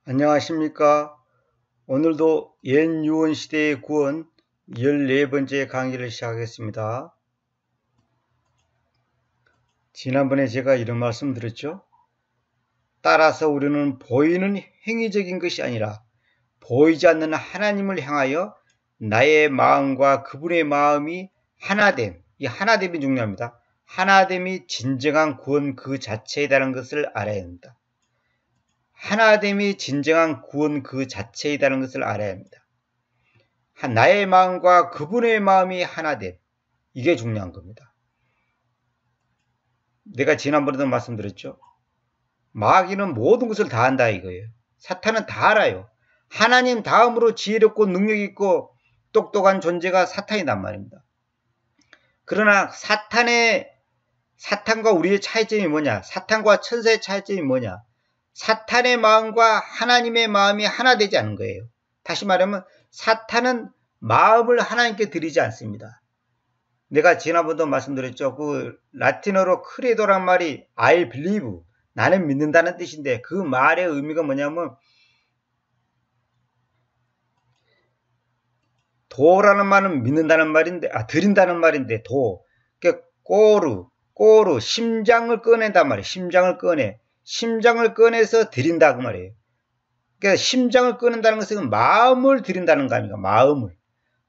안녕하십니까. 오늘도 옛 유언시대의 구원 14번째 강의를 시작하겠습니다. 지난번에 제가 이런 말씀 드렸죠. 따라서 우리는 보이는 행위적인 것이 아니라 보이지 않는 하나님을 향하여 나의 마음과 그분의 마음이 하나됨, 이 하나됨이 중요합니다. 하나됨이 진정한 구원 그 자체이라는 것을 알아야 합니다. 하나됨이 진정한 구원 그 자체이라는 것을 알아야 합니다. 나의 마음과 그분의 마음이 하나됨, 이게 중요한 겁니다. 내가 지난번에도 말씀드렸죠. 마귀는 모든 것을 다 안다 이거예요. 사탄은 다 알아요. 하나님 다음으로 지혜롭고 능력 있고 똑똑한 존재가 사탄이란 말입니다. 그러나 사탄과 우리의 차이점이 뭐냐? 사탄과 천사의 차이점이 뭐냐? 사탄의 마음과 하나님의 마음이 하나 되지 않은 거예요. 다시 말하면 사탄은 마음을 하나님께 드리지 않습니다. 내가 지난번도 말씀드렸죠. 그 라틴어로 크레도란 말이 I believe, 나는 믿는다는 뜻인데 그 말의 의미가 뭐냐면 도라는 말은 믿는다는 말인데, 드린다는 말인데 도. 그러니까 꼬르, 심장을 꺼낸단 말이에요. 심장을 꺼내서 드린다 그 말이에요. 그러니까 심장을 꺼낸다는 것은 마음을 드린다는 거 아닙니까?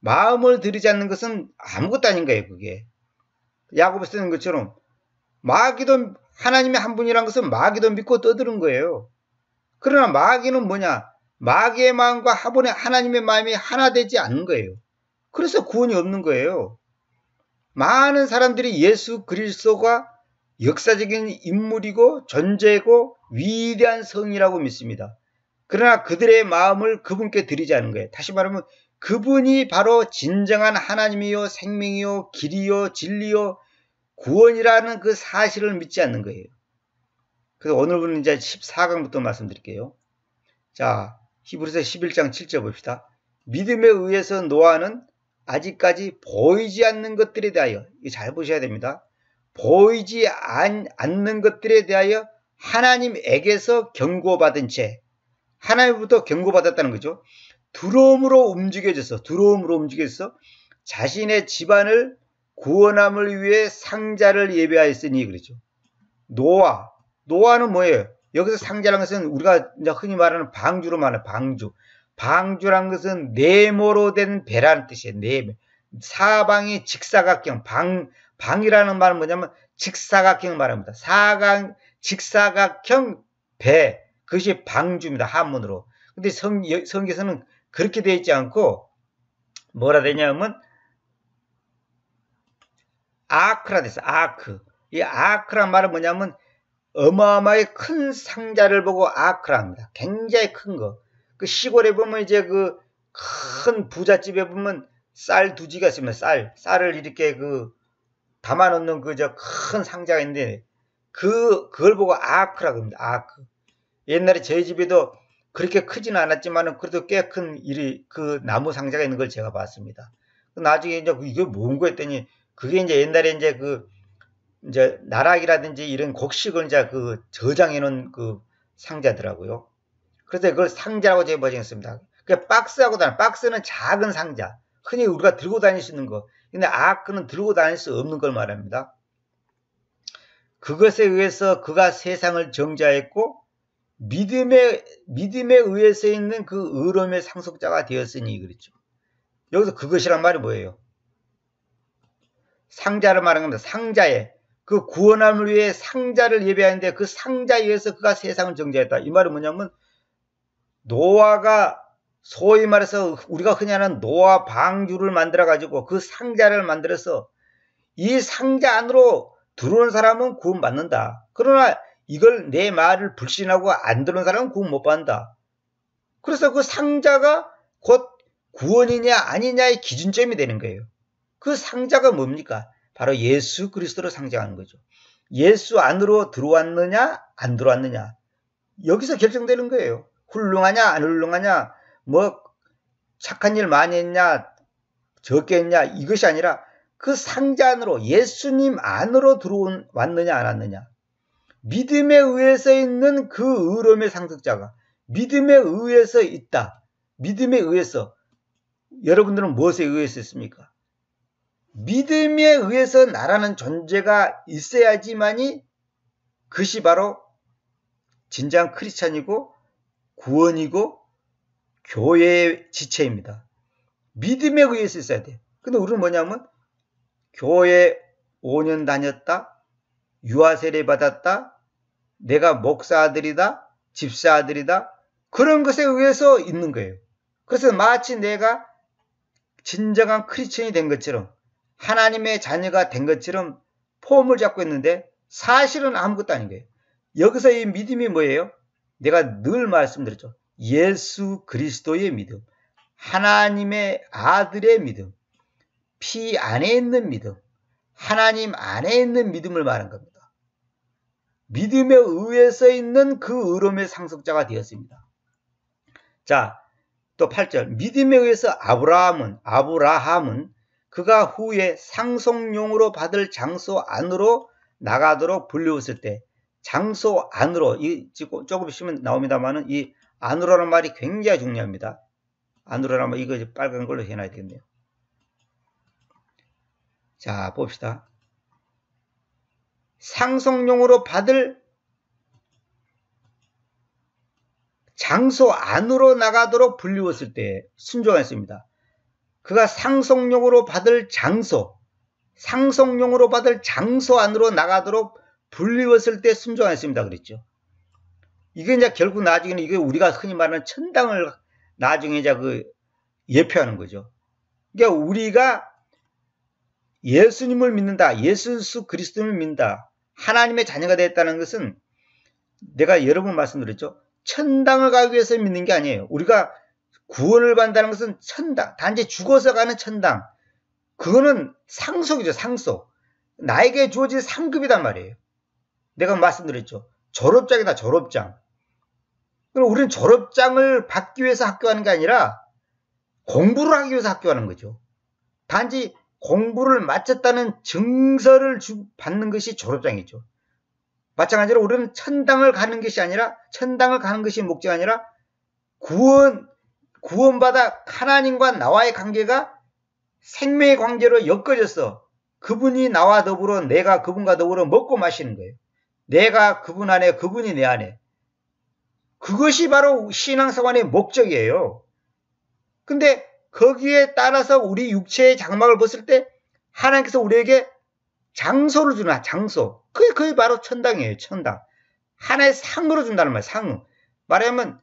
마음을 드리지 않는 것은 아무것도 아닌 거예요. 그게 야고보서 쓰는 것처럼 마귀도 하나님의 한 분이란 것은 마귀도 믿고 떠드는 거예요. 그러나 마귀는 뭐냐? 마귀의 마음과 하나님의 마음이 하나 되지 않는 거예요. 그래서 구원이 없는 거예요. 많은 사람들이 예수 그리스도가 역사적인 인물이고 존재고 위대한 성이라고 믿습니다. 그러나 그들의 마음을 그분께 드리지 않는 거예요. 다시 말하면 그분이 바로 진정한 하나님이요 생명이요 길이요 진리요 구원이라는 그 사실을 믿지 않는 거예요. 그래서 오늘은 이제 14강부터 말씀드릴게요. 자, 히브리서 11장 7절 봅시다. 믿음에 의해서 노아는 아직까지 보이지 않는 것들에 대하여, 이거 잘 보셔야 됩니다. 보이지 않는 것들에 대하여 하나님에게서 경고받은 채, 하나님부터 경고받았다는 거죠. 두려움으로 움직여져서 자신의 집안을 구원함을 위해 상자를 예배하였으니 그러죠. 노아는 뭐예요? 여기서 상자라는 것은 우리가 흔히 말하는 방주로 말하는 방주란 것은 네모로 된 배라는 뜻이에요. 네모. 사방이 직사각형. 방이라는 말은 뭐냐면 직사각형 말합니다. 직사각형 배. 그것이 방주입니다. 한문으로. 근데 성경에서는 그렇게 되어 있지 않고 뭐라 되냐면 아크라 됐어. 아크. 이 아크란 말은 뭐냐면 어마어마하게 큰 상자를 보고 아크라 합니다. 굉장히 큰 거. 그 시골에 보면 이제 그 큰 부잣집에 보면 쌀 두지가 있습니다. 쌀을 이렇게 담아 놓는 큰 상자가 있는데 그걸 보고 아크라고 합니다. 아크. 옛날에 저희 집에도 그렇게 크지는 않았지만 그래도 꽤 큰 그 나무 상자가 있는 걸 제가 봤습니다. 나중에 이제 이게 뭔가 했더니 그게 이제 옛날에 이제 나락이라든지 이런 곡식을 이제 저장해 놓은 상자더라고요. 그래서 그걸 상자라고 제가 번역했습니다. 박스는 작은 상자. 흔히 우리가 들고 다닐 수 있는 거. 근데 아크는 들고 다닐 수 없는 걸 말합니다. 그것에 의해서 그가 세상을 정죄하였고 믿음에 의해서 있는 그 의로움의 상속자가 되었으니 그랬죠. 여기서 그것이란 말이 뭐예요? 상자를 말하는 겁니다. 상자에 그 구원함을 위해 상자를 예배하는데 그 상자에 의해서 그가 세상을 정죄했다. 이 말은 뭐냐면 노아가 소위 말해서 우리가 흔히 하는 노아 방주를 만들어 가지고 그 상자를 만들어서 이 상자 안으로 들어오는 사람은 구원받는다. 그러나 이걸 내 말을 불신하고 안 들어오는 사람은 구원 못 받는다. 그래서 그 상자가 곧 구원이냐 아니냐의 기준점이 되는 거예요. 그 상자가 뭡니까? 바로 예수 그리스도로 상징하는 거죠. 예수 안으로 들어왔느냐 안 들어왔느냐 여기서 결정되는 거예요. 훌륭하냐 안 훌륭하냐 뭐 착한 일 많이 했냐 적게 했냐 이것이 아니라 그 상자 안으로 예수님 안으로 들어왔느냐 안 왔느냐 믿음에 의해서 있는 그 의로움의 상속자가 믿음에 의해서 있다. 믿음에 의해서. 여러분들은 무엇에 의해서 있습니까? 믿음에 의해서 나라는 존재가 있어야지만이 그것이 바로 진정한 크리스찬이고 구원이고 교회의 지체입니다. 믿음에 의해서 있어야 돼. 근데 우리는 뭐냐면 교회 5년 다녔다. 유아 세례 받았다. 내가 목사 아들이다. 집사 아들이다. 그런 것에 의해서 있는 거예요. 그래서 마치 내가 진정한 크리스천이 된 것처럼 하나님의 자녀가 된 것처럼 폼을 잡고 있는데 사실은 아무것도 아닌 거예요. 여기서 이 믿음이 뭐예요? 내가 늘 말씀드렸죠. 예수 그리스도의 믿음, 하나님의 아들의 믿음, 피 안에 있는 믿음, 하나님 안에 있는 믿음을 말한 겁니다. 믿음에 의해서 있는 그 의로움의 상속자가 되었습니다. 자, 또 8절. 믿음에 의해서 아브라함은 그가 후에 상속용으로 받을 장소 안으로 나가도록 불리웠을 때, 장소 안으로, 조금 있으면 나옵니다만은 이 안으로라는 말이 굉장히 중요합니다. 안으로라는 말, 이거 빨간 걸로 해놔야 되겠네요. 자, 봅시다. 상속용으로 받을 장소 안으로 나가도록 불리웠을 때 순종했습니다. 그가 상속용으로 받을 장소 안으로 나가도록 불리웠을 때 순종했습니다. 그랬죠. 이게 이제 결국 나중에는 이게 우리가 흔히 말하는 천당을 나중에 이제 예표하는 거죠. 그러니까 우리가 예수님을 믿는다. 예수 그리스도를 믿는다. 하나님의 자녀가 되었다는 것은 내가 여러 번 말씀드렸죠. 천당을 가기 위해서 믿는 게 아니에요. 우리가 구원을 받는다는 것은 천당, 단지 죽어서 가는 천당. 그거는 상속이죠. 상속. 나에게 주어진 상급이단 말이에요. 내가 말씀드렸죠. 졸업장이다. 졸업장. 그럼 우리는 졸업장을 받기 위해서 학교하는 게 아니라 공부를 하기 위해서 학교하는 거죠. 단지 공부를 마쳤다는 증서를 받는 것이 졸업장이죠. 마찬가지로 우리는 천당을 가는 것이 목적이 아니라 구원받아 하나님과 나와의 관계가 생명의 관계로 엮어져서 그분이 나와 더불어 내가 그분과 더불어 먹고 마시는 거예요. 내가 그분 안에, 그분이 내 안에. 그것이 바로 신앙생활의 목적이에요. 근데 거기에 따라서 우리 육체의 장막을 벗을 때 하나님께서 우리에게 장소를 주나, 장소. 그게 바로 천당이에요. 천당. 하나의 상으로 준다는 말이에요. 상. 말하면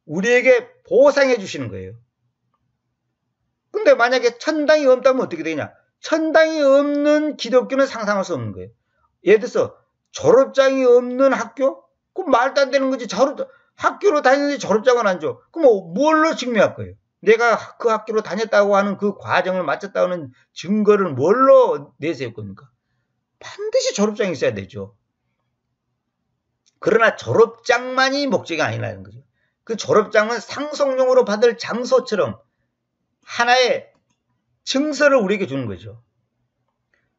우리에게 보상해 주시는 거예요. 근데 만약에 천당이 없다면 어떻게 되냐? 천당이 없는 기독교는 상상할 수 없는 거예요. 예를 들어서 졸업장이 없는 학교? 그럼 말도 안 되는 거지. 학교로 다니는데 졸업장을 안 줘. 그럼 뭘로 증명할 거예요? 내가 그 학교로 다녔다고 하는 그 과정을 마쳤다고 하는 증거를 뭘로 내세울 겁니까? 반드시 졸업장이 있어야 되죠. 그러나 졸업장만이 목적이 아니라는 거죠. 그 졸업장은 상속용으로 받을 장소처럼 하나의 증서를 우리에게 주는 거죠.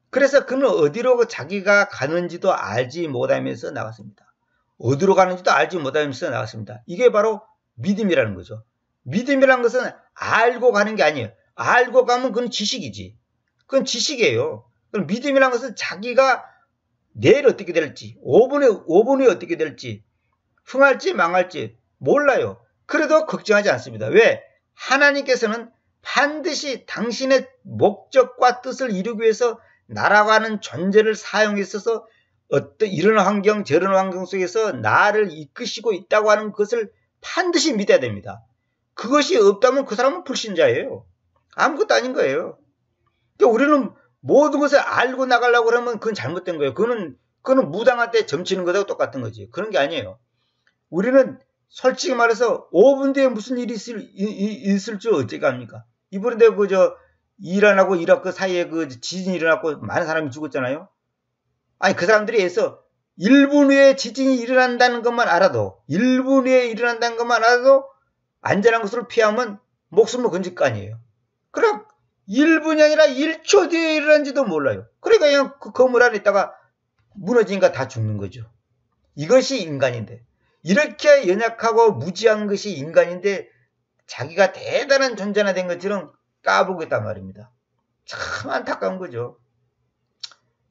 그래서 그는 어디로 자기가 가는지도 알지 못하면서 나갔습니다. 어디로 가는지도 알지 못하면서 나갔습니다. 이게 바로 믿음이라는 거죠. 믿음이라는 것은 알고 가는 게 아니에요. 알고 가면 그건 지식이지. 그건 지식이에요. 그럼 믿음이라는 것은 자기가 내일 어떻게 될지, 5분 후에 어떻게 될지, 흥할지 망할지 몰라요. 그래도 걱정하지 않습니다. 왜? 하나님께서는 반드시 당신의 목적과 뜻을 이루기 위해서 날아가는 존재를 사용했어서 이런 환경 저런 환경 속에서 나를 이끄시고 있다고 하는 것을 반드시 믿어야 됩니다. 그것이 없다면 그 사람은 불신자예요. 아무것도 아닌 거예요. 그러니까 우리는 모든 것을 알고 나가려고 그러면 그건 잘못된 거예요. 그거는 무당할 때 점치는 것하고 똑같은 거지. 그런 게 아니에요. 우리는 솔직히 말해서 5분 뒤에 무슨 일이 있을 줄 어떻게 합니까? 이번에 이란하고 이라크 사이에 지진이 일어났고 많은 사람이 죽었잖아요. 아니 그 사람들이 해서 1분 후에 지진이 일어난다는 것만 알아도 1분 후에 일어난다는 것만 알아도 안전한 곳으로 피하면 목숨을 건질 거 아니에요. 그럼 1분이 아니라 1초 뒤에 일어난지도 몰라요. 그러니까 그냥 그 건물 안에 있다가 무너지니까 다 죽는 거죠. 이것이 인간인데 이렇게 연약하고 무지한 것이 인간인데 자기가 대단한 존재나 된 것처럼 까불고 있단 말입니다. 참 안타까운 거죠.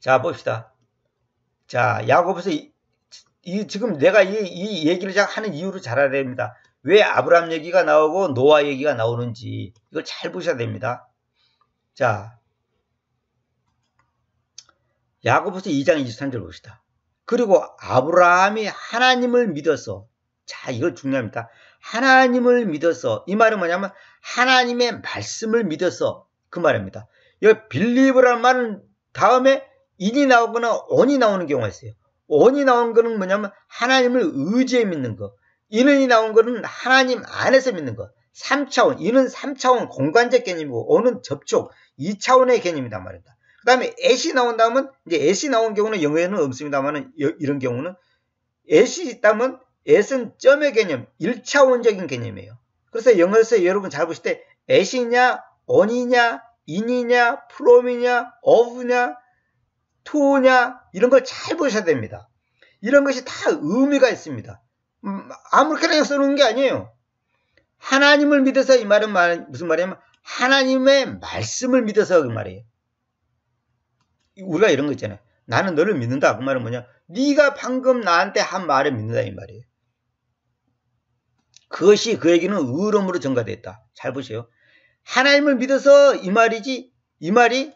자, 봅시다. 자, 야고보서 지금 내가 이 얘기를 하는 이유를 잘 알아야 됩니다. 왜 아브라함 얘기가 나오고 노아 얘기가 나오는지 이걸 잘 보셔야 됩니다. 자, 야고보서 2장 23절 봅시다. 그리고 아브라함이 하나님을 믿어서, 자, 이걸 중요합니다. 하나님을 믿어서, 이 말은 뭐냐면 하나님의 말씀을 믿어서 그 말입니다. 여기 believe라는 말은 다음에 in이 나오거나 on이 나오는 경우가 있어요. on이 나온 거는 뭐냐면 하나님을 의지해 믿는 거. in이 나온 거는 하나님 안에서 믿는 거. 3차원, in은 3차원 공간적 개념이고 on은 접촉, 2차원의 개념이란 말입니다. 그 다음에 at이 나온다면, 이제 at이 나온 경우는 영어에는 없습니다만, 이런 경우는 at이 있다면 at은 점의 개념, 1차원적인 개념이에요. 그래서 영어에서 여러분 잘 보실 때 at이냐, on이냐, in이냐, from이냐, of냐, to냐, 이런 걸 잘 보셔야 됩니다. 이런 것이 다 의미가 있습니다. 아무렇게나 그냥 써놓은 게 아니에요. 하나님을 믿어서, 이 말은 무슨 말이냐면 하나님의 말씀을 믿어서 그 말이에요. 우리가 이런 거 있잖아요. 나는 너를 믿는다. 그 말은 뭐냐? 네가 방금 나한테 한 말을 믿는다 이 말이에요. 그것이 그에게는 의로움으로 전가됐다. 잘 보세요. 하나님을 믿어서 이 말이지, 이 말이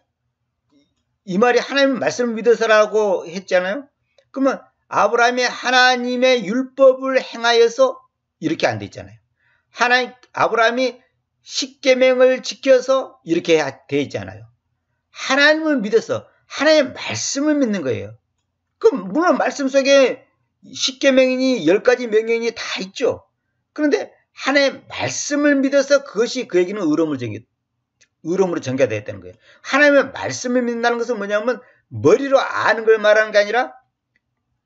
하나님의 말씀을 믿어서라고 했잖아요. 그러면 아브라함이 하나님의 율법을 행하여서 이렇게 안 돼 있잖아요. 아브라함이 십계명을 지켜서 이렇게 돼 있잖아요. 하나님을 믿어서 하나님의 말씀을 믿는 거예요. 그럼 물론 말씀 속에 십계명이니 10가지 명령이 다 있죠. 그런데 하나님의 말씀을 믿어서 그것이 그에게는 의로움으로 전개되었다는 거예요. 하나님의 말씀을 믿는다는 것은 뭐냐면 머리로 아는 걸 말하는 게 아니라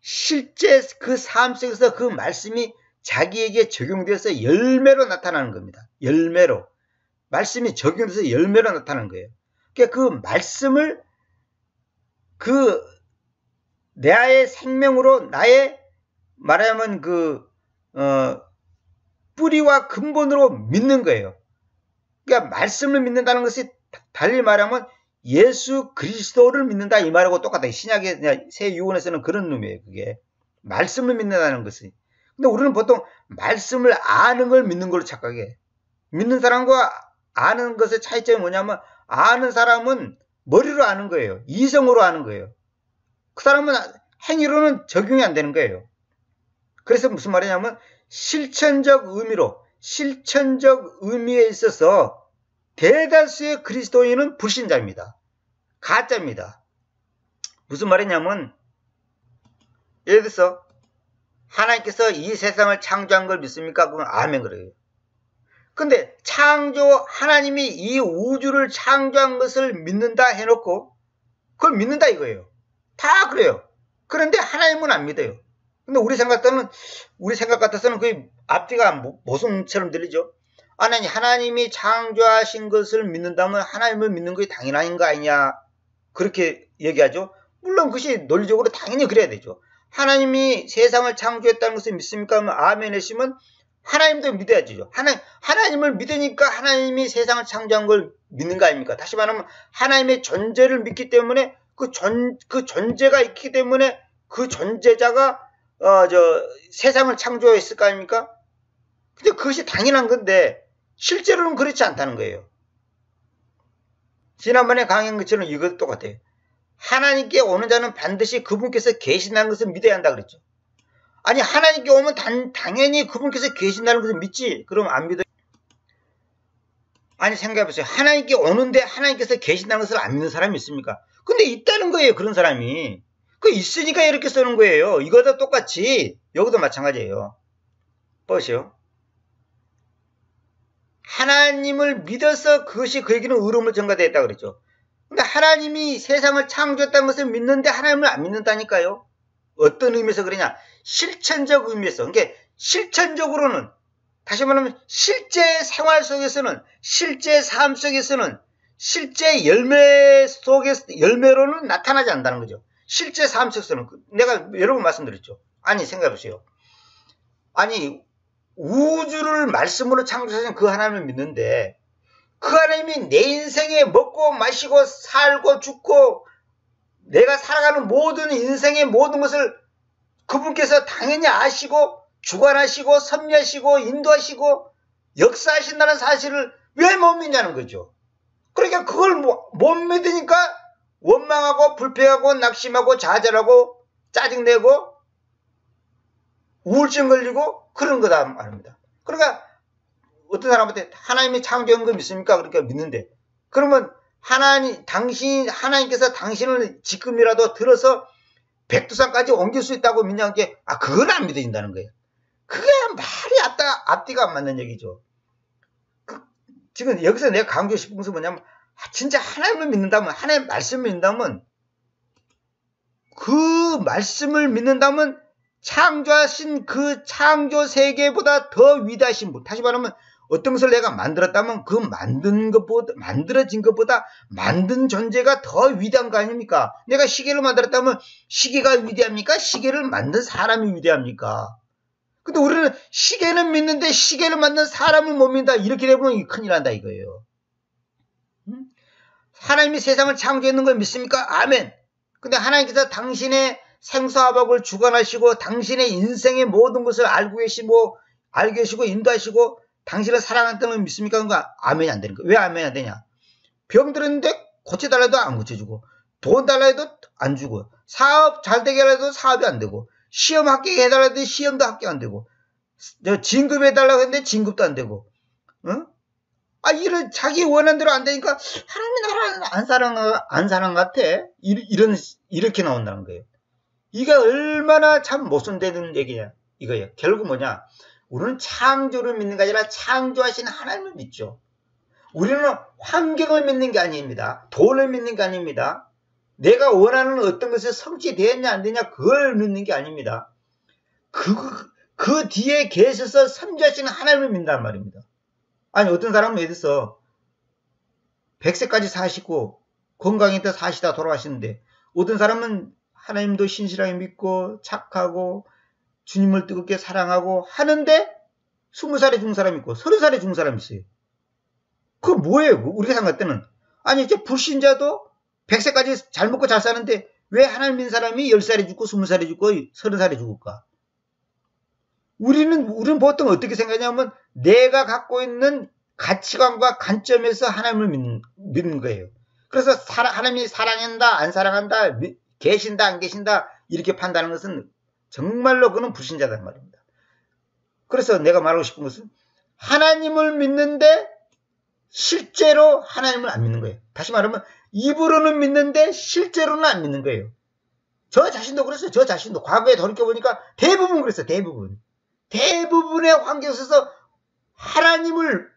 실제 그 삶 속에서 그 말씀이 자기에게 적용되어서 열매로 나타나는 겁니다. 열매로. 말씀이 적용돼서 열매로 나타나는 거예요. 그러니까 그 말씀을 나의 생명으로, 나의 말하자면 뿌리와 근본으로 믿는 거예요. 그러니까 말씀을 믿는다는 것이 달리 말하면 예수 그리스도를 믿는다 이 말하고 똑같아요. 신약의 새 유언에서는 그런 의미예요. 그게 말씀을 믿는다는 것이. 근데 우리는 보통 말씀을 아는 걸 믿는 걸로 착각해. 믿는 사람과 아는 것의 차이점이 뭐냐면 아는 사람은 머리로 아는 거예요. 이성으로 아는 거예요. 그 사람은 행위로는 적용이 안 되는 거예요. 그래서 무슨 말이냐면 실천적 의미에 있어서 대다수의 그리스도인은 불신자입니다. 가짜입니다. 무슨 말이냐면 예를 들어서 하나님께서 이 세상을 창조한 걸 믿습니까? 그건 아멘 그래요. 근데 하나님이 이 우주를 창조한 것을 믿는다 해놓고 그걸 믿는다 이거예요. 다 그래요. 그런데 하나님은 안 믿어요. 근데 우리 생각 같아서는 그 앞뒤가 모순처럼 들리죠. 아니, 하나님이 창조하신 것을 믿는다면 하나님을 믿는 것이 당연한 거 아니냐 그렇게 얘기하죠. 물론 그것이 논리적으로 당연히 그래야 되죠. 하나님이 세상을 창조했다는 것을 믿습니까? 하면 아멘 하시면 하나님도 믿어야죠. 하나님을 믿으니까 하나님이 세상을 창조한 걸 믿는 거 아닙니까? 다시 말하면 하나님의 존재를 믿기 때문에 그 존재가 있기 때문에 그 존재자가 세상을 창조했을 거 아닙니까? 근데 그것이 당연한 건데 실제로는 그렇지 않다는 거예요. 지난번에 강의한 것처럼 이것도 똑같아요. 하나님께 오는 자는 반드시 그분께서 계신다는 것을 믿어야 한다 그랬죠. 아니 하나님께 오면 당연히 그분께서 계신다는 것을 믿지. 그럼 안 믿어요. 아니 생각해보세요. 하나님께 오는데 하나님께서 계신다는 것을 안 믿는 사람이 있습니까? 근데 있다는 거예요. 그런 사람이. 그 있으니까 이렇게 쓰는 거예요. 이거도 똑같이 여기도 마찬가지예요. 보세요. 하나님을 믿어서 그것이 그에게는 의로움으로 전가되었다고 그랬죠. 근데 하나님이 세상을 창조했다는 것을 믿는데 하나님을 안 믿는다니까요. 어떤 의미에서 그러냐? 실천적 의미에서. 그러니까 실천적으로는 다시 말하면 실제 생활 속에서는 실제 삶 속에서는 실제 열매로는 나타나지 않는다는 거죠. 실제 삶 속에서는 내가 여러 번 말씀드렸죠. 아니 생각해보세요. 아니 우주를 말씀으로 창조하신 그 하나님을 믿는데 그 하나님이 내 인생에 먹고 마시고 살고 죽고 내가 살아가는 모든 인생의 모든 것을 그분께서 당연히 아시고 주관하시고 섭리하시고 인도하시고 역사하신다는 사실을 왜 못 믿냐는 거죠. 그러니까 그걸 못 믿으니까 원망하고 불평하고 낙심하고 좌절하고 짜증내고 우울증 걸리고 그런 거다 말입니다. 그러니까 어떤 사람한테 하나님이 창조한 거 믿습니까? 그러니까 믿는데 그러면 하나님께서 당신을 지금이라도 들어서 백두산까지 옮길 수 있다고 믿냐는 게 그건 안 믿어진다는 거예요. 그게 말이 앞뒤가 안 맞는 얘기죠. 지금 여기서 내가 강조하고 싶은 것은 뭐냐면 진짜 하나님을 믿는다면 하나님의 말씀을 믿는다면 그 말씀을 믿는다면 창조하신 그 창조 세계보다 더 위대하신 분, 다시 말하면 어떤 것을 내가 만들었다면 그 만들어진 것보다 만든 존재가 더 위대한 거 아닙니까? 내가 시계를 만들었다면 시계가 위대합니까? 시계를 만든 사람이 위대합니까? 근데 우리는 시계는 믿는데 시계를 만든 사람을 못 믿는다. 이렇게 되면 큰일 난다 이거예요. 하나님이 세상을 창조했는 걸 믿습니까? 아멘. 근데 하나님께서 당신의 생사화복을 주관하시고 당신의 인생의 모든 것을 알고 계시고 인도하시고 당신을 사랑한다는 걸 믿습니까? 그러니까 아멘이 안 되는 거예요. 왜 아멘이 안 되냐? 병 들었는데 고쳐달라 해도 안 고쳐주고 돈 달라 해도 안 주고 사업 잘 되게 하려 해도 사업이 안 되고 시험 합격해달라 해도 시험도 합격 안 되고 진급해달라고 했는데 진급도 안 되고 이런 자기 원하는 대로 안 되니까 하나님이 나를 안 사랑 같아. 이렇게 나온다는 거예요. 이게 얼마나 참 모순되는 얘기냐 이거예요. 결국 뭐냐? 우리는 창조를 믿는 게 아니라 창조하신 하나님을 믿죠. 우리는 환경을 믿는 게 아닙니다. 돈을 믿는 게 아닙니다. 내가 원하는 어떤 것이 성취되었냐 안 되냐 그걸 믿는 게 아닙니다. 그 뒤에 계셔서 선지하시는 하나님을 믿는단 말입니다. 아니 어떤 사람은 예를 들어서 100세까지 사시고 건강했다 사시다 돌아가시는데 어떤 사람은 하나님도 신실하게 믿고 착하고 주님을 뜨겁게 사랑하고 하는데 20살에 죽은 사람이 있고 30살에 죽은 사람이 있어요. 그거 뭐예요? 우리가 생각할 때는 아니 이제 불신자도 100세까지 잘 먹고 잘 사는데 왜 하나님 믿는 사람이 10살에 죽고 20살에 죽고 30살에 죽을까? 우리는 보통 어떻게 생각하냐면 내가 갖고 있는 가치관과 관점에서 하나님을 믿는 거예요. 그래서 하나님이 사랑한다 안 사랑한다 계신다 안 계신다 이렇게 판단하는 것은 정말로 그는 불신자단 말입니다. 그래서 내가 말하고 싶은 것은 하나님을 믿는데 실제로 하나님을 안 믿는 거예요. 다시 말하면 입으로는 믿는데 실제로는 안 믿는 거예요. 저 자신도 그랬어요. 저 자신도 과거에 돌이켜보니까 대부분 그랬어요. 대부분의 환경에 있어서 하나님을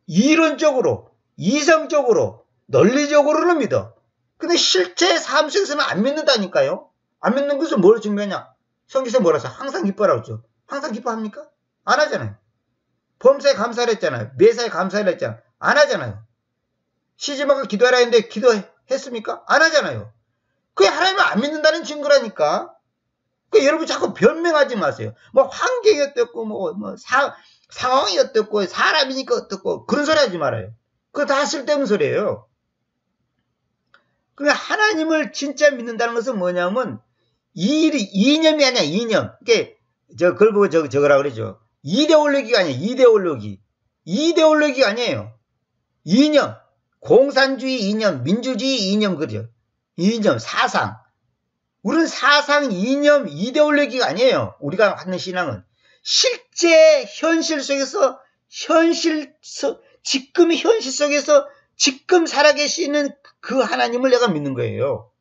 이론적으로 이성적으로 논리적으로는 믿어. 근데 실제 삶 속에서는 안 믿는다니까요. 안 믿는 것은 뭘 증명하냐? 성경에서 뭐라 써? 항상 기뻐라고 했죠. 항상 기뻐합니까? 안 하잖아요. 범사에 감사를 했잖아요. 매사에 감사를 했잖아요. 안 하잖아요. 시집하고 기도하라 했는데 기도했습니까? 안 하잖아요. 그게 하나님을 안 믿는다는 증거라니까. 그 여러분 자꾸 변명하지 마세요. 뭐 환경이 어떻고 상황이 어떻고 사람이니까 어떻고 그런 소리 하지 말아요. 그거 다 쓸데없는 소리예요. 그러니까 하나님을 진짜 믿는다는 것은 뭐냐면 이념이 아니야. 이념. 그걸 보고 저거라 그러죠. 이데올로기가 아니에요. 이데올로기가 아니에요. 이념. 공산주의 이념, 민주주의 이념 그죠. 이념, 사상. 우리는 사상, 이념, 이데올로기가 아니에요. 우리가 갖는 신앙은. 실제 현실 속에서 지금 현실 속에서 지금 살아계시는 그 하나님을 내가 믿는 거예요.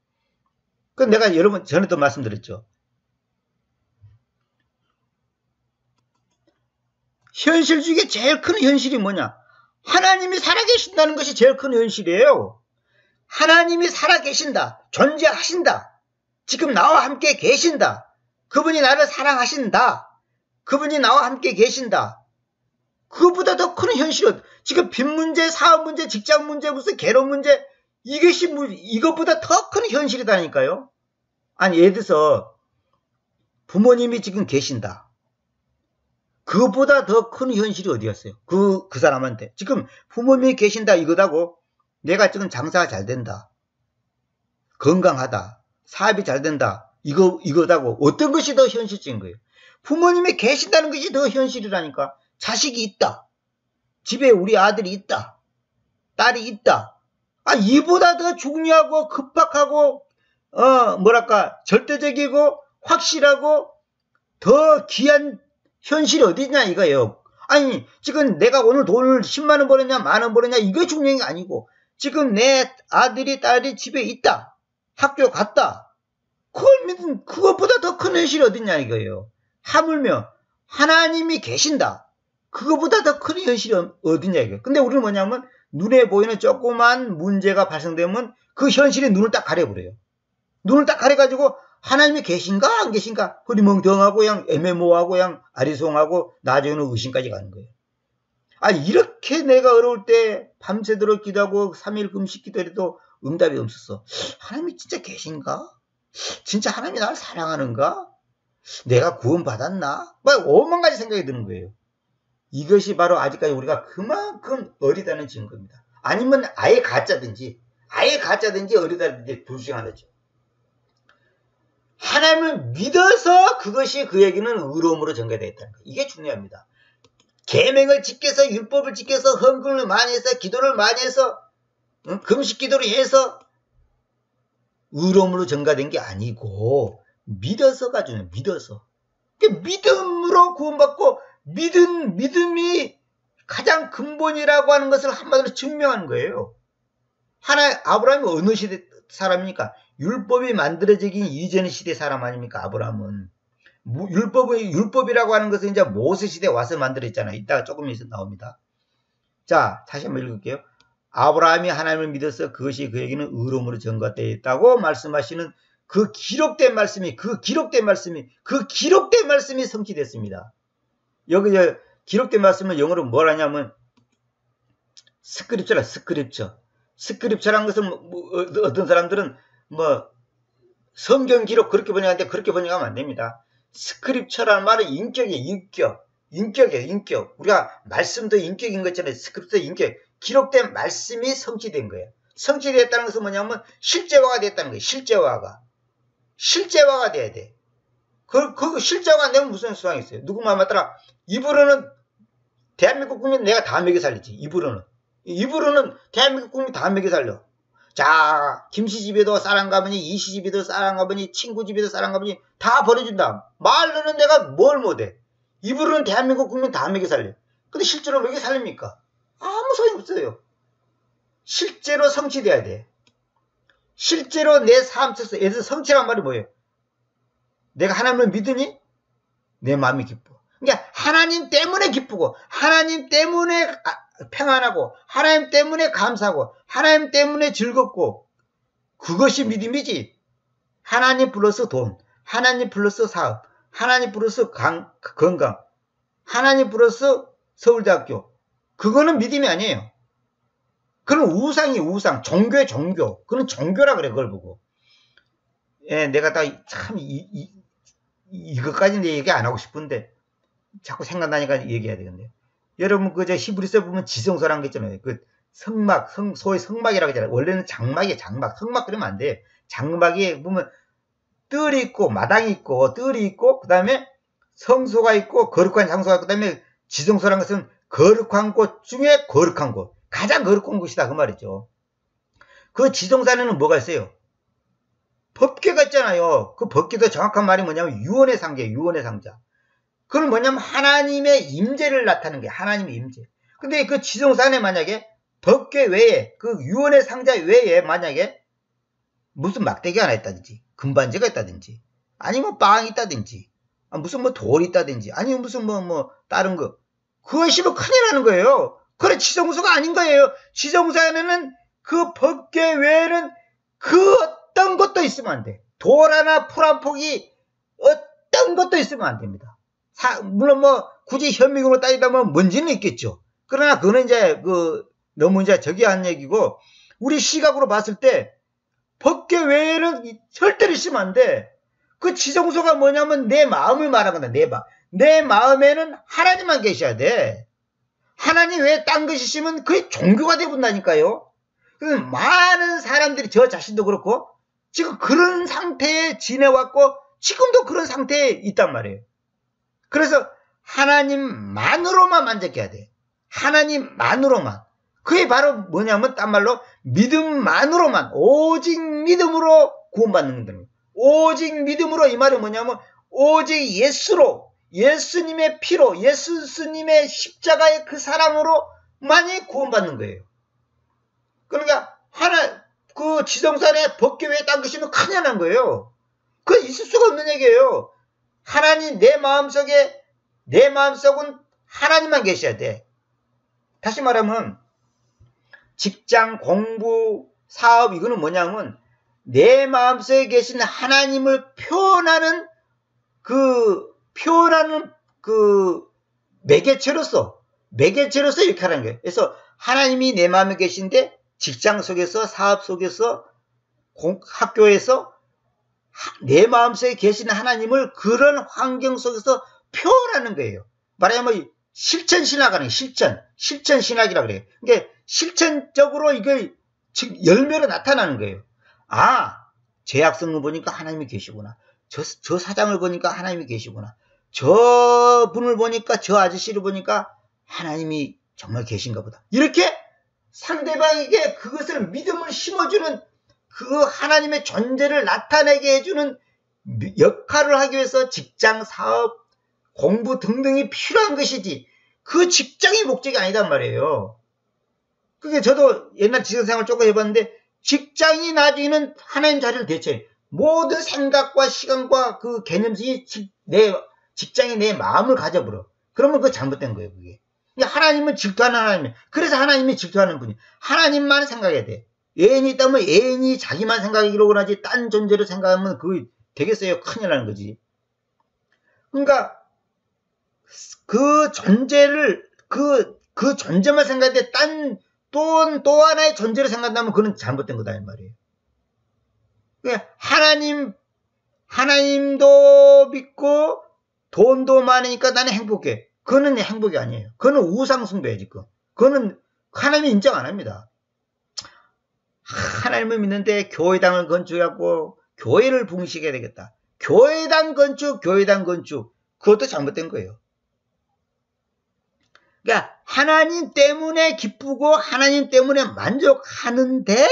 그 내가 여러분 전에도 말씀드렸죠. 현실 중에 제일 큰 현실이 뭐냐? 하나님이 살아계신다는 것이 제일 큰 현실이에요. 하나님이 살아계신다. 존재하신다. 지금 나와 함께 계신다. 그분이 나를 사랑하신다. 그분이 나와 함께 계신다. 그것보다 더 큰 현실은 지금 빚 문제, 사업 문제, 직장 문제, 무슨 결혼 문제 이것보다 더 큰 현실이다니까요. 아니 예를 들어서 부모님이 지금 계신다. 그보다 더 큰 현실이 어디였어요? 그 사람한테. 지금 부모님이 계신다 이거다고 내가 지금 장사가 잘 된다. 건강하다. 사업이 잘 된다. 이거다고 어떤 것이 더 현실적인 거예요? 부모님이 계신다는 것이 더 현실이라니까. 자식이 있다. 집에 우리 아들이 있다. 딸이 있다. 이보다 더 중요하고 급박하고 절대적이고 확실하고 더 귀한 현실이 어디냐 이거예요. 아니 지금 내가 오늘 돈을 10만원 벌었냐 만원 벌었냐 이거 중요한 게 아니고 지금 내 아들이 딸이 집에 있다. 학교 갔다. 그것보다 더 큰 현실이 어디냐 이거예요. 하물며 하나님이 계신다. 그것보다 더 큰 현실이 어디냐 이거예요. 근데 우리는 뭐냐면 눈에 보이는 조그만 문제가 발생되면 그 현실에 눈을 딱 가려버려요. 눈을 딱 가려가지고 하나님이 계신가 안 계신가 흐리멍텅하고 그냥 애매모호하고 그냥 아리송하고 나중에는 의심까지 가는 거예요. 이렇게 내가 어려울 때 밤새도록 기도하고 3일 금식 기도해도 응답이 없었어. 하나님이 진짜 계신가? 진짜 하나님이 나를 사랑하는가? 내가 구원받았나? 오만 가지 생각이 드는 거예요. 이것이 바로 아직까지 우리가 그만큼 어리다는 증거입니다. 아니면 아예 가짜든지 어리다든지 둘 중 하나죠. 하나님을 믿어서 그것이 그에게는 의로움으로 전개되어 있다는 거예요. 이게 중요합니다. 계명을 지켜서 율법을 지켜서 헌금을 많이 해서 기도를 많이 해서 금식 기도를 해서 의로움으로 전가된 게 아니고 믿어서가 중요해요. 믿어서. 믿음으로 구원받고 믿음이 가장 근본이라고 하는 것을 한마디로 증명하는 거예요. 아브라함이 어느 시대 사람입니까? 율법이 만들어지기 이전 시대 사람 아닙니까? 아브라함은. 율법이라고 하는 것은 이제 모세 시대에 와서 만들어졌잖아요. 이따가 조금 있어 나옵니다. 자, 다시 한번 읽을게요. 아브라함이 하나님을 믿어서 그것이 그에게는 의로움으로 전가되어 있다고 말씀하시는 그 기록된 말씀이 성취됐습니다. 여기 기록된 말씀은 영어로 뭘 하냐면 스크립처라는 것은 어떤 사람들은 성경 기록 그렇게 번역하는데 그렇게 번역하면 안 됩니다. 스크립처라는 말은 인격이에요. 인격. 우리가 말씀도 인격인 것처럼 스크립처 인격. 기록된 말씀이 성취된 거예요. 성취됐다는 것은 뭐냐면 실제화가 됐다는 거예요. 실제화가 돼야 돼. 그 실제화가 안 되면 무슨 수상이 있어요. 누구 말 맞더라. 입으로는 대한민국 국민 내가 다 먹여 살리지. 입으로는 대한민국 국민 다 먹여 살려. 자, 김씨 집에도 쌀 가보니, 이씨 집에도 쌀 가보니, 친구 집에도 쌀 가보니 다 버려준다. 말로는 내가 뭘 못해. 입으로는 대한민국 국민 다 먹여 살려. 근데 실제로 먹여 살립니까? 아무 소용이 없어요. 실제로 성취돼야 돼. 실제로 내 삶 속에서, 예를 들어 성취란 말이 뭐예요? 내가 하나님을 믿으니 내 마음이 기뻐. 그러니까 하나님 때문에 기쁘고, 하나님 때문에 평안하고, 하나님 때문에 감사하고, 하나님 때문에 즐겁고, 그것이 믿음이지. 하나님 플러스 돈, 하나님 플러스 사업, 하나님 플러스 건강, 하나님 플러스 서울대학교. 그거는 믿음이 아니에요. 그건 우상. 종교의 종교. 그건 종교라 그래, 그걸 보고. 예, 내가 참, 이것까지는 얘기 안 하고 싶은데, 자꾸 생각나니까 얘기해야 되겠네요. 여러분, 히브리서 보면 지성소라는 게 있잖아요. 소위 성막이라고 하잖아요. 원래는 장막이에요, 장막. 성막 그러면 안 돼. 장막에 보면 뜰이 있고, 마당이 있고, 그 다음에 성소가 있고, 거룩한 장소가 있고, 그 다음에 지성소라는 것은 거룩한 곳 중에 거룩한 곳. 가장 거룩한 곳이다. 그 말이죠. 그 지성소 안에는 뭐가 있어요? 법궤가 있잖아요. 그 법궤도 정확한 말이 뭐냐면 유언의 상자예요. 유언의 상자. 그건 뭐냐면 하나님의 임재를 나타내는 게 하나님의 임재. 근데 그 지성소 안에 만약에 법궤 외에 그 유언의 상자 외에 만약에 무슨 막대기 하나 있다든지 금반지가 있다든지 아니면 빵이 있다든지 무슨 돌이 있다든지 아니면 무슨 다른 거 그것이 큰일 나는 거예요. 그래 지성소가 아닌 거예요. 지성소 안에는 그 법궤 외에는 그 어떤 것도 있으면 안 돼. 돌 하나 풀 한 폭이 어떤 것도 있으면 안 됩니다. 물론 굳이 현미경으로 따지다면 먼지는 있겠죠. 그러나 그거는 이제 너무 이제 저기 한 얘기고 우리 시각으로 봤을 때 법궤 외에는 절대로 있으면 안 돼. 그 지성소가 뭐냐면 내 마음을 말하는 거다. 내 마음에는 하나님만 계셔야 돼. 하나님 외에 딴 것이 있으면 그게 종교가 되어본다니까요. 많은 사람들이 저 자신도 그렇고 지금 그런 상태에 지내왔고 지금도 그런 상태에 있단 말이에요. 그래서 하나님만으로만 만족해야 돼. 하나님만으로만. 그게 바로 뭐냐면 딴 말로 믿음만으로만, 오직 믿음으로 구원받는 겁니다. 오직 믿음으로, 이 말은 뭐냐면 오직 예수로, 예수님의 피로, 예수님의 십자가의 그 사랑으로만이 구원받는 거예요. 그러니까 그 지성산에 법계 외에 딴 것이면 큰일 난 거예요. 그거 있을 수가 없는 얘기예요. 하나님, 내 마음속은 하나님만 계셔야 돼. 다시 말하면 직장, 공부, 사업, 이거는 뭐냐면 내 마음속에 계신 하나님을 표현하는 매개체로서 이렇게 하는 거예요. 그래서 하나님이 내 마음에 계신데 직장 속에서, 사업 속에서, 학교에서 내 마음속에 계신 하나님을 그런 환경 속에서 표현하는 거예요. 말하자면 실천신학하는 거예요. 실천신학이라고 그래요. 그러니까 실천적으로 이걸 즉 열매로 나타나는 거예요. 아, 제 학생을 보니까 하나님이 계시구나. 저 사장을 보니까 하나님이 계시구나. 저 분을 보니까, 저 아저씨를 보니까 하나님이 정말 계신가 보다. 이렇게 상대방에게 그것을 믿음을 심어주는 그 하나님의 존재를 나타내게 해주는 역할을 하기 위해서 직장, 사업, 공부 등등이 필요한 것이지 그 직장이 목적이 아니단 말이에요. 그게 저도 옛날 직장생활 조금 해봤는데 직장이 나중에는 하나님 자리를 대체해. 모든 생각과 시간과 그 개념이 직장이 내 마음을 가져버려. 그러면 그거 잘못된 거예요, 그게. 하나님은 질투하는 하나님이에요. 그래서 하나님이 질투하는 분이 하나님만 생각해야 돼. 애인이 있다면 애인이 자기만 생각하기로 하지 딴 존재로 생각하면 그거 되겠어요? 큰일 나는 거지. 그러니까 그 존재를 그 존재만 생각할 때 또 하나의 존재로 생각한다면 그건 잘못된 거다 이 말이에요. 그러니까 하나님도 믿고 돈도 많으니까 나는 행복해. 그거는 행복이 아니에요. 그거는 우상숭배예요, 지금. 그거는 하나님이 인정 안 합니다. 하나님을 믿는데 교회당을 건축하고 교회를 붕식해야 되겠다. 교회당 건축. 그것도 잘못된 거예요. 그러니까 하나님 때문에 기쁘고 하나님 때문에 만족하는데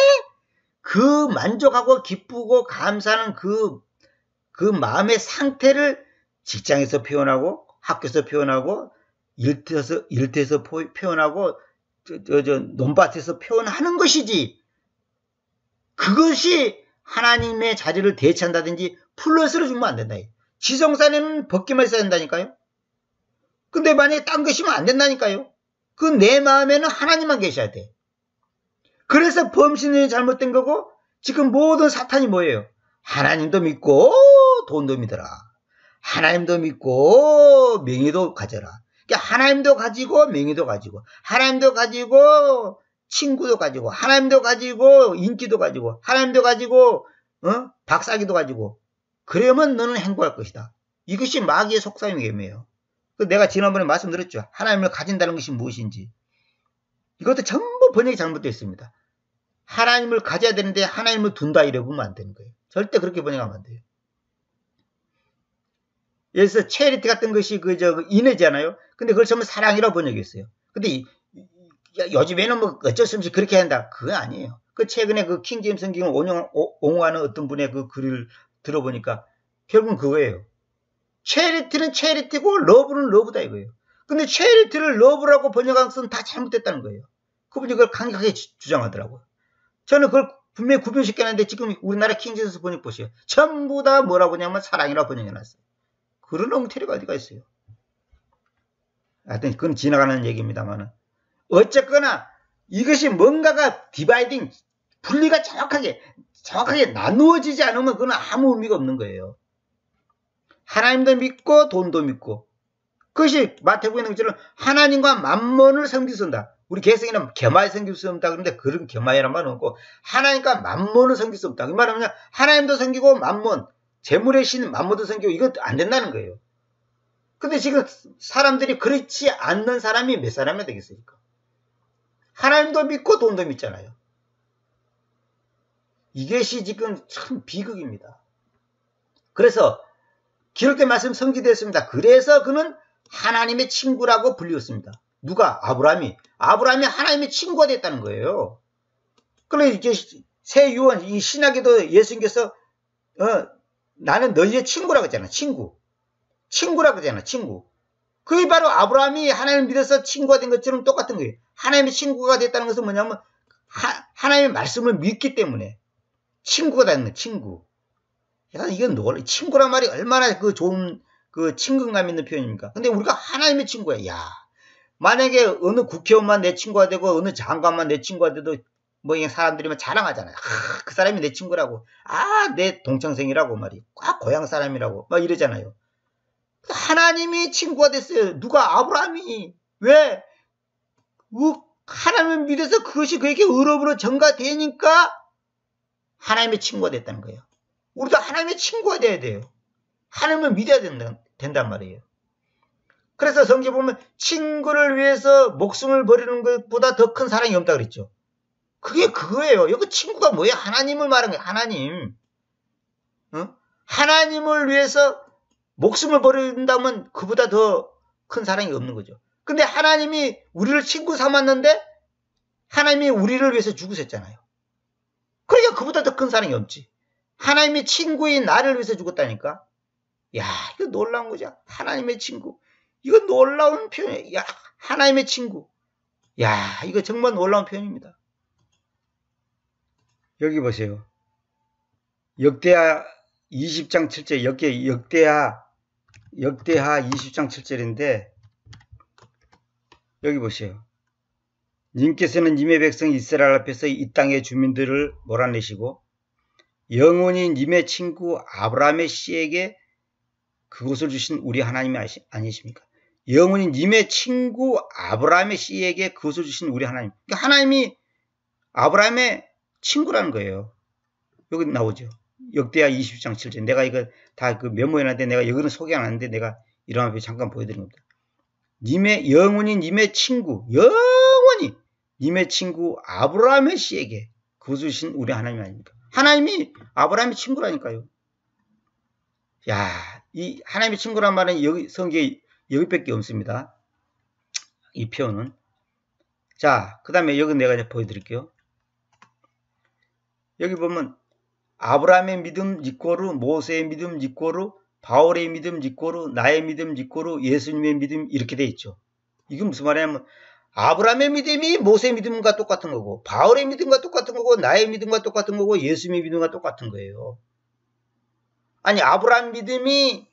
그 만족하고 기쁘고 감사하는 그 마음의 상태를 직장에서 표현하고 학교에서 표현하고 일터에서 표현하고 논밭에서 표현하는 것이지 그것이 하나님의 자리를 대체한다든지 플러스를 주면 안 된다. 지성산에는 벗기만 있어야 된다니까요. 근데 만약에 딴 것이면 안 된다니까요. 그 내 마음에는 하나님만 계셔야 돼. 그래서 범신이 잘못된 거고 지금 모든 사탄이 뭐예요? 하나님도 믿고 돈도 믿어라. 하나님도 믿고 명예도 가져라. 그러니까 하나님도 가지고 명예도 가지고 하나님도 가지고 친구도 가지고 하나님도 가지고 인기도 가지고 하나님도 가지고 박사기도 가지고 그러면 너는 행복할 것이다. 이것이 마귀의 속삭임이에요. 내가 지난번에 말씀드렸죠. 하나님을 가진다는 것이 무엇인지. 이것도 전부 번역이 잘못되어 있습니다. 하나님을 가져야 되는데 하나님을 둔다 이래 보면 안 되는 거예요. 절대 그렇게 번역하면 안 돼요. 그래서 체리티 같은 것이 인애잖아요. 근데 그걸 전부 사랑이라고 번역했어요. 근데 요즘에는 뭐 어쩔 수 없이 그렇게 한다. 그거 아니에요. 최근에 킹 제임스 성경을 옹호하는 어떤 분의 그 글을 들어보니까 결국은 그거예요. 체리티는 체리티고 러브는 러브다 이거예요. 근데 체리티를 러브라고 번역한 것은 다 잘못됐다는 거예요. 그분이 그걸 강력하게 주장하더라고요. 저는 그걸 분명히 구별시켜놨는데 지금 우리나라 킹제임스 번역 보세요. 전부 다 뭐라고 하냐면 사랑이라고 번역해놨어요. 그런 엉터리가 어디가 있어요. 하여튼 그건 지나가는 얘기입니다만은 어쨌거나 이것이 뭔가가 디바이딩 분리가 정확하게 나누어지지 않으면 그건 아무 의미가 없는 거예요. 하나님도 믿고 돈도 믿고 그것이 마태복음에 있는 것처럼 하나님과 만몬을 섬기선다. 우리 개성에는 개마에 섬길 수 없다 그런데 그런 개마이란 말은 없고 하나님과 만몬을 섬길 수 없다. 그 말은 그냥 하나님도 섬기고 만몬 재물의 신 만몬도 섬기고 이거 안 된다는 거예요. 근데 지금 사람들이 그렇지 않는 사람이 몇 사람이 되겠습니까? 하나님도 믿고 돈도 믿잖아요. 이것이 지금 참 비극입니다. 그래서 기록된 말씀 성취되었습니다. 그래서 그는 하나님의 친구라고 불리웠습니다. 누가? 아브라함이 하나님의 친구가 됐다는 거예요. 그래 이제 새 유언 이 신약에도 예수님께서 나는 너희의 친구라고 했잖아. 친구라고 했잖아. 친구. 그게 바로 아브라함이 하나님을 믿어서 친구가 된 것처럼 똑같은 거예요. 하나님의 친구가 됐다는 것은 뭐냐면 하나님의 말씀을 믿기 때문에 친구가 되는 거예요. 친구. 야, 이건 친구란 말이 얼마나 그 좋은 그 친근감 있는 표현입니까? 근데 우리가 하나님의 친구야. 야, 만약에 어느 국회의원만 내 친구가 되고 어느 장관만 내 친구가 돼도 뭐 사람들이 자랑하잖아요. 그 사람이 내 친구라고. 내 동창생이라고 말이. 고향 사람이라고 막 이러잖아요. 하나님이 친구가 됐어요. 누가? 아브라함이. 왜? 하나님을 믿어서 그것이 그에게 의롭으로 전가되니까 하나님의 친구가 됐다는 거예요. 우리도 하나님의 친구가 돼야 돼요. 하나님을 믿어야 된단 말이에요. 그래서 성경에 보면 친구를 위해서 목숨을 버리는 것보다 더 큰 사랑이 없다 그랬죠. 그게 그거예요. 여기 친구가 뭐예요? 하나님을 말하는 거예요. 하나님. 하나님을 위해서 목숨을 버린다면 그보다 더 큰 사랑이 없는 거죠. 근데 하나님이 우리를 친구 삼았는데 하나님이 우리를 위해서 죽으셨잖아요. 그러니까 그보다 더 큰 사랑이 없지. 하나님이 친구인 나를 위해서 죽었다니까. 야, 이거 놀라운 거죠. 하나님의 친구. 이거 놀라운 표현이에요. 야, 하나님의 친구. 야, 이거 정말 놀라운 표현입니다. 여기 보세요. 역대하 20장 7절, 역대하 20장 7절인데, 여기 보세요. 님께서는 님의 백성 이스라엘 앞에서 이 땅의 주민들을 몰아내시고, 영원히 님의 친구 아브라함의 씨에게 그곳을 주신 우리 하나님이 아니십니까? 영원히 님의 친구 아브라함의 씨에게 그곳을 주신 우리 하나님. 그러니까 하나님이 아브라함의 친구라는 거예요. 여기 나오죠. 역대하 20장 7절. 내가 이거 다 그 메모해놨는데 내가 여기는 소개 안 하는데 내가 이런 앞에 잠깐 보여드린 겁니다. 영원히 님의 친구, 영원히 님의 친구 아브라함의 씨에게 그곳을 주신 우리 하나님 아닙니까? 하나님이 아브라함의 친구라니까요. 야, 이 하나님의 친구란 말은 여기 성경에 여기밖에 없습니다. 이 표현은. 자, 그 다음에 여기 내가 이제 보여드릴게요. 여기 보면 아브라함의 믿음 니꼬르, 모세의 믿음 니꼬르, 바울의 믿음 니꼬르, 나의 믿음 니꼬르, 예수님의 믿음 이렇게 돼 있죠. 이게 무슨 말이냐면 아브라함의 믿음이 모세의 믿음과 똑같은 거고 바울의 믿음과 똑같은 거고 나의 믿음과 똑같은 거고 예수님의 믿음과 똑같은 거예요. 아니 아브라함 믿음이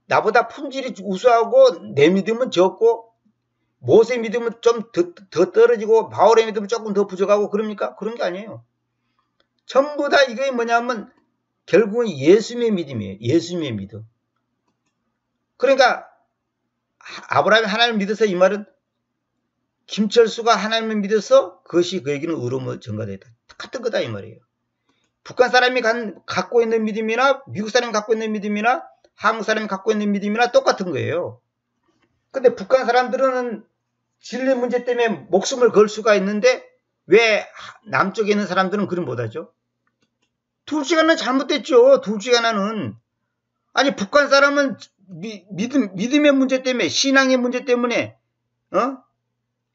나보다 품질이 우수하고 내 믿음은 적고 모세의 믿음은 좀 더 떨어지고 바울의 믿음은 조금 더 부족하고 그럽니까? 그런 게 아니에요. 전부 다 이게 뭐냐면 결국은 예수님의 믿음이에요. 예수님의 믿음. 그러니까 아브라함이 하나님을 믿어서 이 말은 김철수가 하나님을 믿어서 그것이 그에게는 의로움을 전가되었다. 같은 거다 이 말이에요. 북한 사람이 갖고 있는 믿음이나 미국 사람이 갖고 있는 믿음이나 한국 사람이 갖고 있는 믿음이나 똑같은 거예요. 근데 북한 사람들은 진리 문제 때문에 목숨을 걸 수가 있는데 왜 남쪽에 있는 사람들은 그걸 못하죠? 둘 중 하나는 잘못됐죠. 둘 중 하나는. 아니 북한 사람은 믿음의 문제 때문에 신앙의 문제 때문에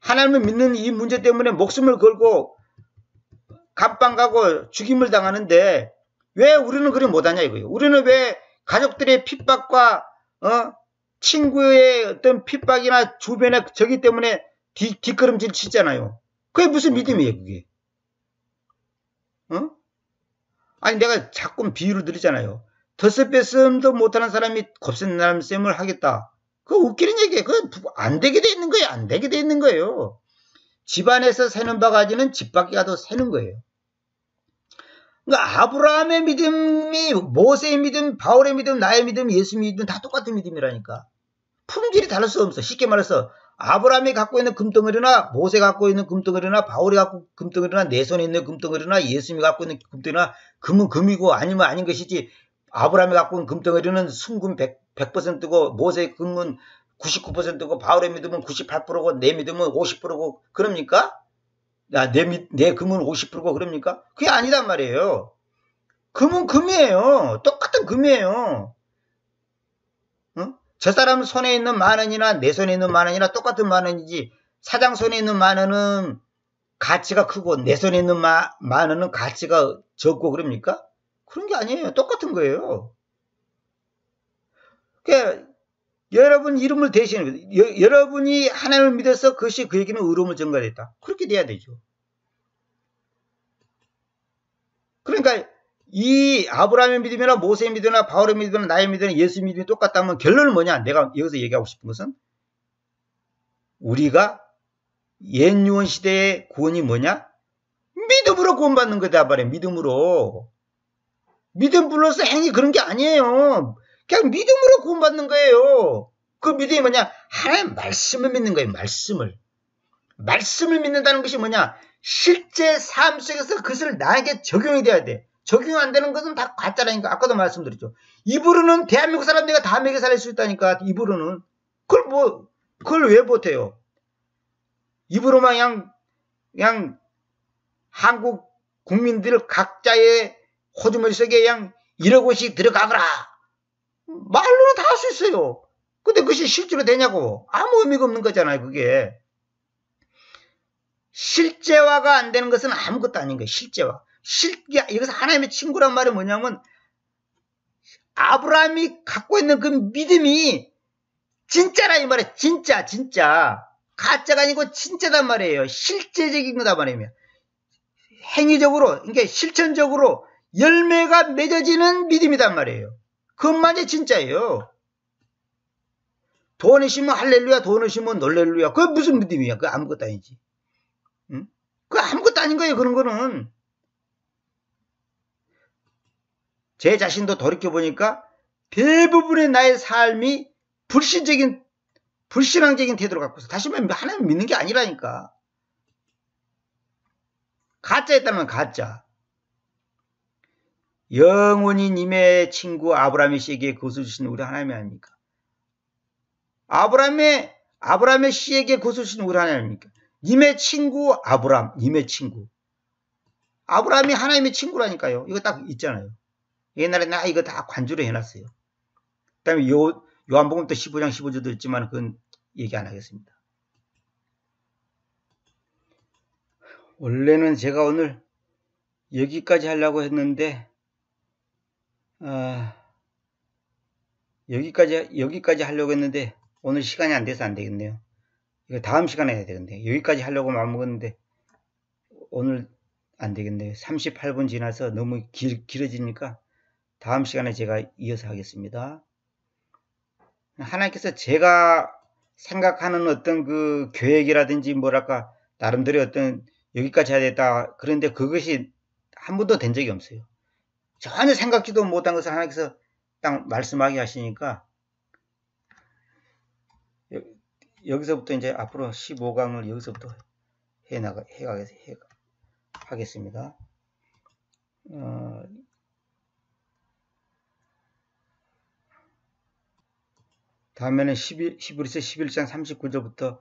하나님을 믿는 이 문제 때문에 목숨을 걸고 감방 가고 죽임을 당하는데 왜 우리는 그렇게 못하냐 이거예요. 우리는 왜 가족들의 핍박과 친구의 어떤 핍박이나 주변의 저기 때문에 뒷걸음질 치잖아요. 그게 무슨 믿음이에요 그게. 아니 내가 자꾸 비유를 드리잖아요. 덧셈도 못하는 사람이 곱셈 셈을 하겠다. 그거 웃기는 얘기예요. 그거 안 되게 돼 있는 거예요. 안 되게 돼 있는 거예요. 집안에서 새는 바가지는 집 밖에 가도 새는 거예요. 그러니까 아브라함의 믿음이 모세의 믿음, 바울의 믿음, 나의 믿음, 예수의 믿음 다 똑같은 믿음이라니까. 품질이 다를 수 없어. 쉽게 말해서 아브라함이 갖고 있는 금덩어리나 모세가 갖고 있는 금덩어리나 바울이 갖고 금덩어리나 내 손에 있는 금덩어리나 예수님이 갖고 있는 금덩어리나 금은 금이고 아니면 아닌 것이지 아브라함이 갖고 있는 금덩어리는 순금 100%고 모세의 근문 99%고 바울의 믿음은 98%고 내 믿음은 50%고 그럽니까? 내 금은 50%고 그럽니까? 그게 아니단 말이에요. 금은 금이에요. 똑같은 금이에요. 저 사람 손에 있는 만 원이나 내 손에 있는 만 원이나 똑같은 만 원이지, 사장 손에 있는 만 원은 가치가 크고 내 손에 있는 만 원은 가치가 적고 그럽니까? 그런 게 아니에요. 똑같은 거예요. 그러니까 여러분 이름을 대신해, 여러분이 하나님을 믿어서 그것이 그에게는 의로움을 전가됐다. 그렇게 돼야 되죠. 그러니까 이 아브라함의 믿음이나 모세의 믿음이나 바울의 믿음이나 나의 믿음이나 예수 믿음이 똑같다면 결론은 뭐냐? 내가 여기서 얘기하고 싶은 것은 우리가 옛 유언 시대의 구원이 뭐냐? 믿음으로 구원받는 거다 말이에요. 믿음으로. 믿음 플러스 행위 그런 게 아니에요. 그냥 믿음으로 구원받는 거예요. 그 믿음이 뭐냐? 하나님의 말씀을 믿는 거예요. 말씀을 믿는다는 것이 뭐냐? 실제 삶 속에서 그것을 나에게 적용이 돼야 돼. 적용 안 되는 것은 다 가짜라니까. 아까도 말씀드렸죠. 입으로는 대한민국 사람들이 다 먹여 살릴 수 있다니까. 입으로는. 그걸 왜 못해요? 입으로만 그냥 한국 국민들 각자의 호주머니 속에 그냥 1억 원씩 들어가거라. 말로는 다 할 수 있어요. 근데 그것이 실제로 되냐고. 아무 의미가 없는 거잖아요. 그게. 실제화가 안 되는 것은 아무것도 아닌 거예요. 실제화. 여기서 하나님의 친구란 말이 뭐냐면 아브라함이 갖고 있는 그 믿음이 진짜라 이 말이에요. 진짜. 가짜가 아니고 진짜단 말이에요. 실제적인 거다 말이에요. 행위적으로, 그러니까 실천적으로 열매가 맺어지는 믿음이단 말이에요. 그것만이 진짜예요. 돈을 심으면 할렐루야, 돈을 심으면 놀렐루야. 그게 무슨 믿음이야? 그거 아무것도 아니지. 응? 그거 아무것도 아닌 거예요. 그런 거는. 제 자신도 돌이켜보니까 대부분의 나의 삶이 불신앙적인 태도를 갖고 있어. 다시 말하면 하나님 믿는 게 아니라니까. 가짜였다면 가짜. 영원히 님의 친구 아브라함의 씨에게 그것을 주신 우리 하나님이 아닙니까? 아브라함의 씨에게 그것을 주신 우리 하나님 아닙니까? 님의 친구 아브라함, 님의 친구. 아브라함이 하나님의 친구라니까요. 이거 딱 있잖아요. 옛날에 나 이거 다 관주로 해놨어요. 그 다음에 요한복음 또 15장 15절도 있지만 그건 얘기 안 하겠습니다. 원래는 제가 오늘 여기까지 하려고 했는데 여기까지 하려고 했는데 오늘 시간이 안 돼서 안 되겠네요. 이거 다음 시간에 해야 되겠네요. 여기까지 하려고 마음먹었는데 오늘 안 되겠네요. 38분 지나서 너무 길어지니까 다음 시간에 제가 이어서 하겠습니다. 하나님께서 제가 생각하는 어떤 그 계획이라든지 뭐랄까 나름대로 어떤 여기까지 해야 되겠다. 그런데 그것이 한 번도 된 적이 없어요. 전혀 생각지도 못한 것을 하나님께서 딱 말씀하게 하시니까 여기서부터 이제 앞으로 15강을 여기서부터 하겠습니다. 다음에는 히브리서 11장 39절부터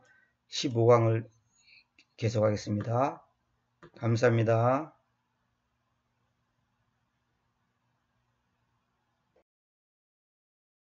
15강을 계속하겠습니다. 감사합니다.